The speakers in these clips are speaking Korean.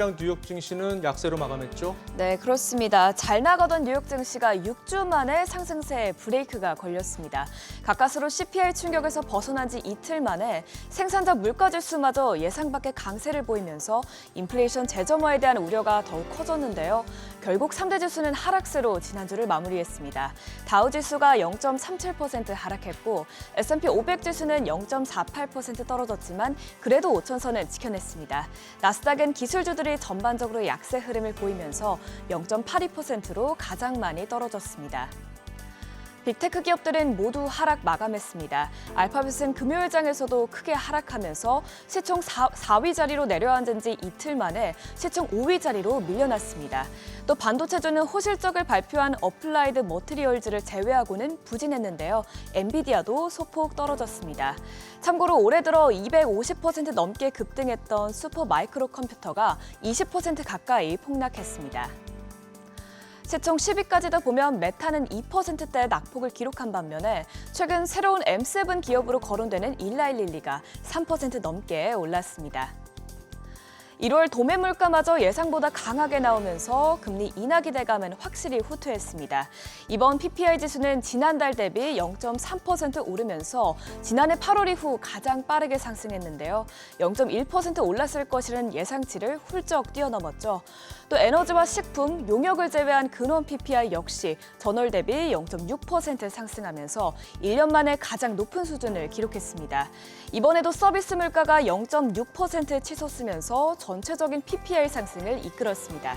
뉴욕 증시는 약세로 마감했죠. 네, 그렇습니다. 잘 나가던 뉴욕 증시가 6주 만에 상승세에 브레이크가 걸렸습니다. 가까스로 CPI 충격에서 벗어난 지 이틀 만에 생산자 물가지수마저 예상 밖의 강세를 보이면서 인플레이션 재점화에 대한 우려가 더욱 커졌는데요. 결국 3대 지수는 하락세로 지난주를 마무리했습니다. 다우 지수가 0.37% 하락했고 S&P 500 지수는 0.48% 떨어졌지만 그래도 5천선은 지켜냈습니다. 나스닥은 기술주들이 전반적으로 약세 흐름을 보이면서 0.82%로 가장 많이 떨어졌습니다. 빅테크 기업들은 모두 하락 마감했습니다. 알파벳은 금요일장에서도 크게 하락하면서 시총 4위 자리로 내려앉은 지 이틀 만에 시총 5위 자리로 밀려났습니다. 또 반도체주는 호실적을 발표한 어플라이드 머티리얼즈를 제외하고는 부진했는데요. 엔비디아도 소폭 떨어졌습니다. 참고로 올해 들어 250% 넘게 급등했던 슈퍼 마이크로 컴퓨터가 20% 가까이 폭락했습니다. 시총 10위까지도 보면 메타는 2%대 낙폭을 기록한 반면에 최근 새로운 M7 기업으로 거론되는 일라일릴리가 3% 넘게 올랐습니다. 1월 도매 물가마저 예상보다 강하게 나오면서 금리 인하 기대감은 확실히 후퇴했습니다. 이번 PPI 지수는 지난달 대비 0.3% 오르면서 지난해 8월 이후 가장 빠르게 상승했는데요. 0.1% 올랐을 것이라는 예상치를 훌쩍 뛰어넘었죠. 또 에너지와 식품, 용역을 제외한 근원 PPI 역시 전월 대비 0.6% 상승하면서 1년 만에 가장 높은 수준을 기록했습니다. 이번에도 서비스 물가가 0.6% 치솟으면서 전체적인 PPI 상승을 이끌었습니다.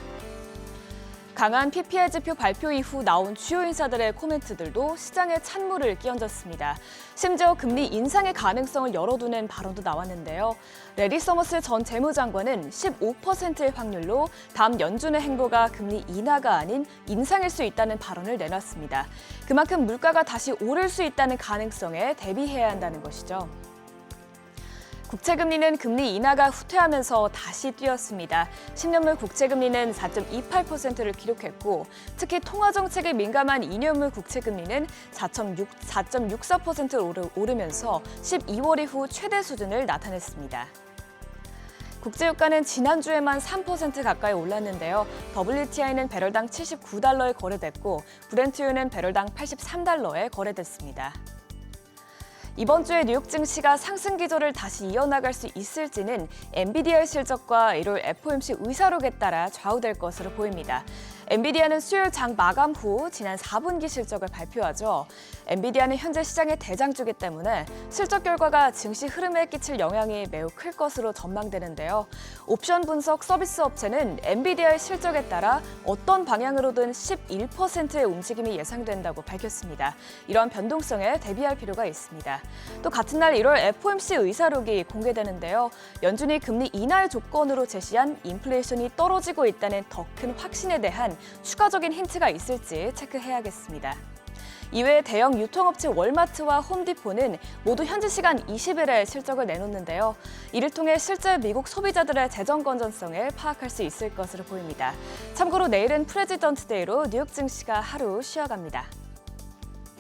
강한 PPI 지표 발표 이후 나온 주요 인사들의 코멘트들도 시장에 찬물을 끼얹었습니다. 심지어 금리 인상의 가능성을 열어두는 발언도 나왔는데요. 레리 서머스 전 재무장관은 15%의 확률로 다음 연준의 행보가 금리 인하가 아닌 인상일 수 있다는 발언을 내놨습니다. 그만큼 물가가 다시 오를 수 있다는 가능성에 대비해야 한다는 것이죠. 국채금리는 금리 인하가 후퇴하면서 다시 뛰었습니다. 10년물 국채금리는 4.28%를 기록했고 특히 통화정책에 민감한 2년물 국채금리는 4.64% 오르면서 12월 이후 최대 수준을 나타냈습니다. 국제유가는 지난주에만 3% 가까이 올랐는데요. WTI는 배럴당 79달러에 거래됐고 브렌트유는 배럴당 83달러에 거래됐습니다. 이번 주에 뉴욕 증시가 상승 기조를 다시 이어나갈 수 있을지는 엔비디아의 실적과 1월 FOMC 의사록에 따라 좌우될 것으로 보입니다. 엔비디아는 수요일 장 마감 후 지난 4분기 실적을 발표하죠. 엔비디아는 현재 시장의 대장주이기 때문에 실적 결과가 증시 흐름에 끼칠 영향이 매우 클 것으로 전망되는데요. 옵션 분석 서비스 업체는 엔비디아의 실적에 따라 어떤 방향으로든 11%의 움직임이 예상된다고 밝혔습니다. 이러한 변동성에 대비할 필요가 있습니다. 또 같은 날 1월 FOMC 의사록이 공개되는데요. 연준이 금리 인하의 조건으로 제시한 인플레이션이 떨어지고 있다는 더 큰 확신에 대한 추가적인 힌트가 있을지 체크해야겠습니다. 이외에 대형 유통업체 월마트와 홈디포는 모두 현지 시간 20일에 실적을 내놓는데요. 이를 통해 실제 미국 소비자들의 재정 건전성을 파악할 수 있을 것으로 보입니다. 참고로 내일은 프레지던트 데이로 뉴욕 증시가 하루 쉬어갑니다.